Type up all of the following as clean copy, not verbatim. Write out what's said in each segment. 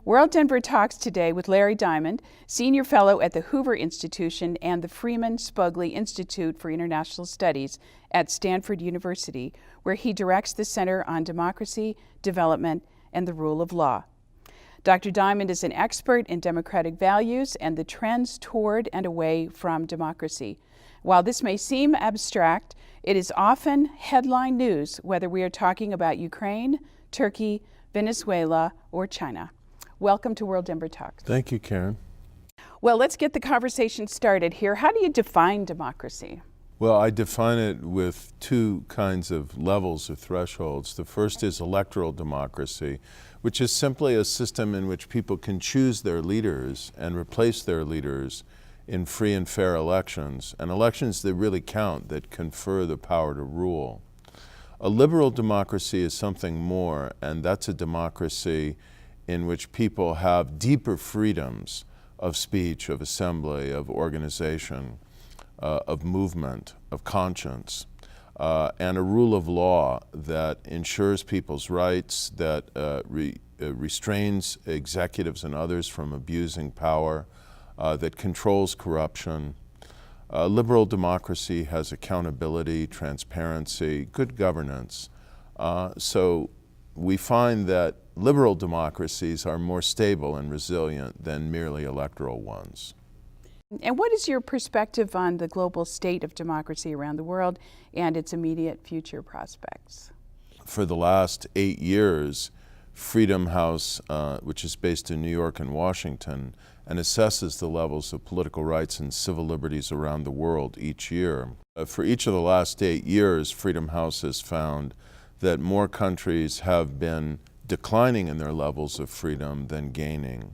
WorldDenver talks today with Larry Diamond, Senior Fellow at the Hoover Institution and the Freeman Spogli Institute for International Studies at Stanford University, where he directs the Center on Democracy, Development, and the Rule of Law. Dr. Diamond is an expert in democratic values and the trends toward and away from democracy. While this may seem abstract, it is often headline news, whether we are talking about Ukraine, Turkey, Venezuela, or China. Welcome to WorldDenver Talks. Thank you, Karen. Well, let's get the conversation started here. How do you define democracy? Well, I define it with two kinds of levels or thresholds. The first is electoral democracy, which is simply a system in which people can choose their leaders and replace their leaders in free and fair elections, and elections that really count, that confer the power to rule. A liberal democracy is something more, and that's a democracy in which people have deeper freedoms of speech, of assembly, of organization, of movement, of conscience, and a rule of law that ensures people's rights, that restrains executives and others from abusing power, that controls corruption. Liberal democracy has accountability, transparency, good governance. So we find that liberal democracies are more stable and resilient than merely electoral ones. And what is your perspective on the global state of democracy around the world and its immediate future prospects? For the last 8 years, Freedom House, which is based in New York and Washington, and assesses the levels of political rights and civil liberties around the world each year. For each of the last 8 years, Freedom House has found that more countries have been declining in their levels of freedom than gaining.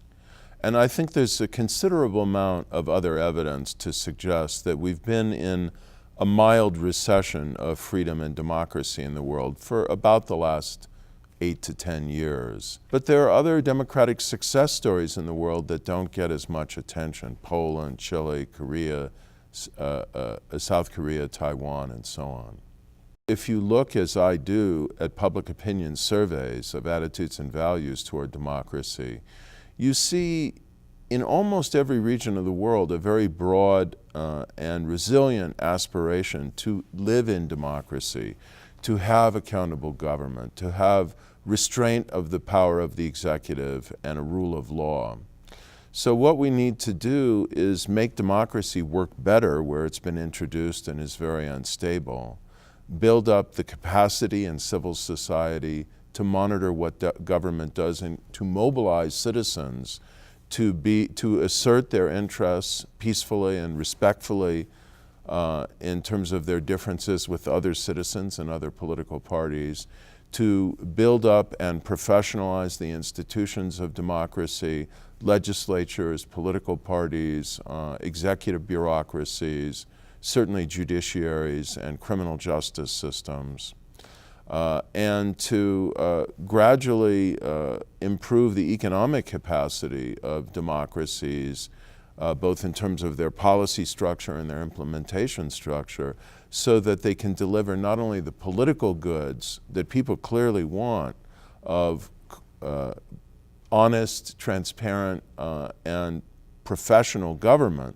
And I think there's a considerable amount of other evidence to suggest that we've been in a mild recession of freedom and democracy in the world for about the last 8 to 10 years. But there are other democratic success stories in the world that don't get as much attention: Poland, Chile, Korea, South Korea, Taiwan, and so on. If you look, as I do, at public opinion surveys of attitudes and values toward democracy, you see in almost every region of the world a very broad and resilient aspiration to live in democracy, to have accountable government, to have restraint of the power of the executive and a rule of law. So what we need to do is make democracy work better where it's been introduced and is very unstable. Build up the capacity in civil society to monitor what government does and to mobilize citizens to assert their interests peacefully and respectfully in terms of their differences with other citizens and other political parties, to build up and professionalize the institutions of democracy, legislatures, political parties, executive bureaucracies, certainly judiciaries and criminal justice systems, and to gradually improve the economic capacity of democracies, both in terms of their policy structure and their implementation structure, so that they can deliver not only the political goods that people clearly want of honest, transparent, and professional government,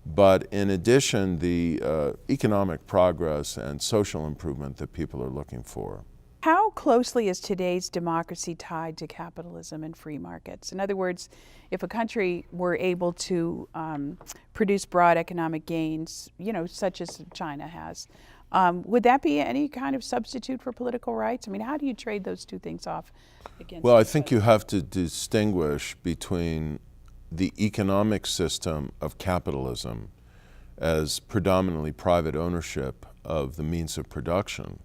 but in addition, the economic progress and social improvement that people are looking for. How closely is today's democracy tied to capitalism and free markets? In other words, if a country were able to produce broad economic gains, such as China has, would that be any kind of substitute for political rights? I mean, how do you trade those two things off against Well, I think you have to distinguish between the economic system of capitalism as predominantly private ownership of the means of production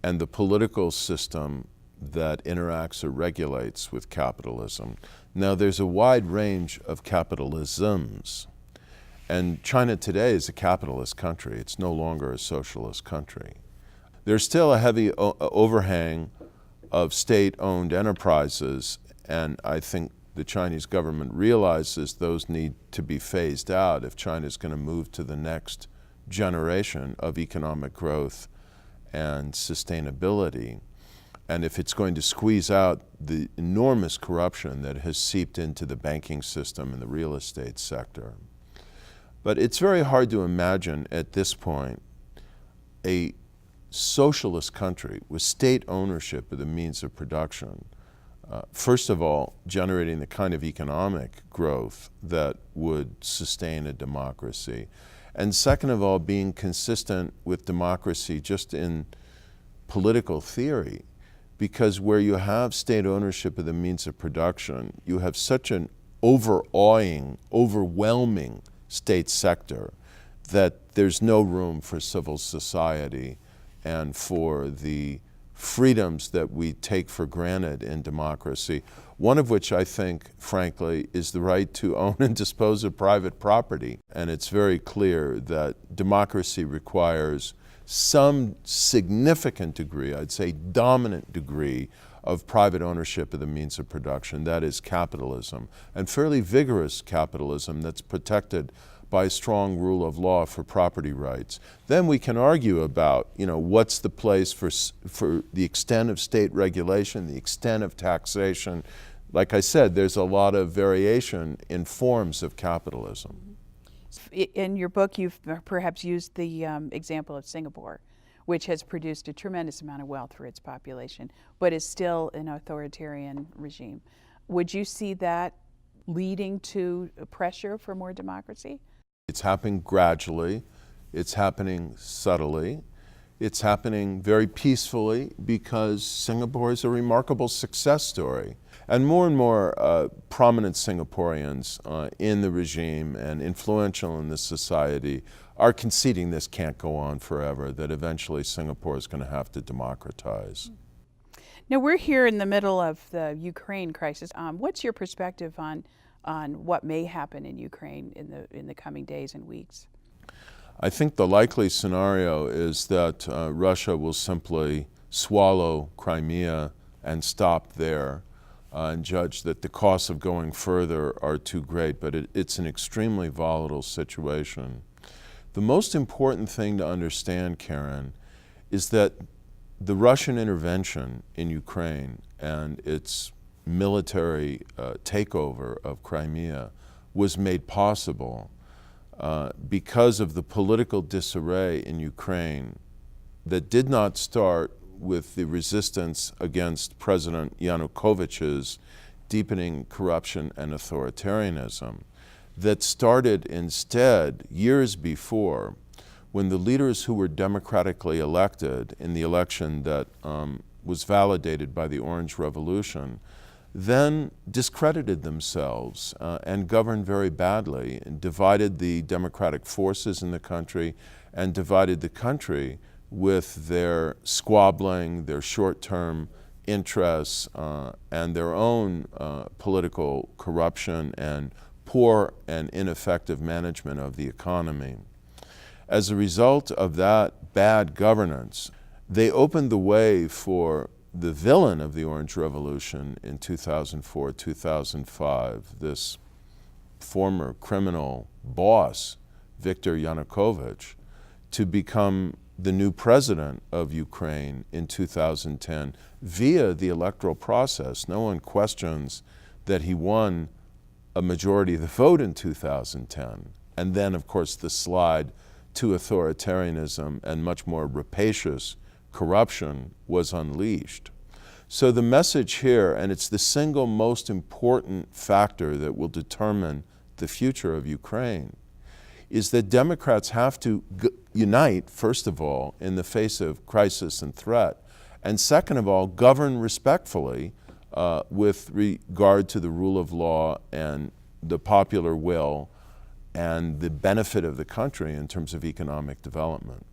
and the political system that interacts or regulates with capitalism. Now, there's a wide range of capitalisms, and China today is a capitalist country. It's no longer a socialist country. There's still a heavy overhang of state-owned enterprises, and I think the Chinese government realizes those need to be phased out if China is going to move to the next generation of economic growth and sustainability. and if it's going to squeeze out the enormous corruption that has seeped into the banking system and the real estate sector. But it's very hard to imagine at this point a socialist country with state ownership of the means of production, first of all, generating the kind of economic growth that would sustain a democracy, and second of all, being consistent with democracy just in political theory, because where you have state ownership of the means of production, you have such an overawing, overwhelming state sector that there's no room for civil society and for the freedoms that we take for granted in democracy, one of which I think, frankly, is the right to own and dispose of private property. And it's very clear that democracy requires some significant degree, I'd say dominant degree, of private ownership of the means of production. That is capitalism, and fairly vigorous capitalism that's protected by a strong rule of law for property rights. Then we can argue about, what's the place for the extent of state regulation, the extent of taxation. Like I said, there's a lot of variation in forms of capitalism. In your book, you've perhaps used the example of Singapore, which has produced a tremendous amount of wealth for its population, but is still an authoritarian regime. Would you see that leading to pressure for more democracy? It's happening gradually, it's happening subtly, it's happening very peacefully because Singapore is a remarkable success story. And more prominent Singaporeans in the regime and influential in the society are conceding this can't go on forever, that eventually Singapore is going to have to democratize. Now, we're here in the middle of the Ukraine crisis. What's your perspective on what may happen in Ukraine in the coming days and weeks? I think the likely scenario is that Russia will simply swallow Crimea and stop there and judge that the costs of going further are too great, but it's an extremely volatile situation. The most important thing to understand, Karen, is that the Russian intervention in Ukraine and its military takeover of Crimea was made possible because of the political disarray in Ukraine that did not start with the resistance against President Yanukovych's deepening corruption and authoritarianism, that started instead years before when the leaders who were democratically elected in the election that was validated by the Orange Revolution then discredited themselves and governed very badly and divided the democratic forces in the country and divided the country with their squabbling, their short-term interests, and their own political corruption and poor and ineffective management of the economy. As a result of that bad governance, they opened the way for the villain of the Orange Revolution in 2004, 2005, this former criminal boss, Viktor Yanukovych, to become the new president of Ukraine in 2010 via the electoral process. No one questions that he won a majority of the vote in 2010. And then, of course, the slide to authoritarianism and much more rapacious corruption was unleashed. So the message here, and it's the single most important factor that will determine the future of Ukraine, is that Democrats have to unite, first of all, in the face of crisis and threat, and second of all, govern respectfully with regard to the rule of law and the popular will and the benefit of the country in terms of economic development.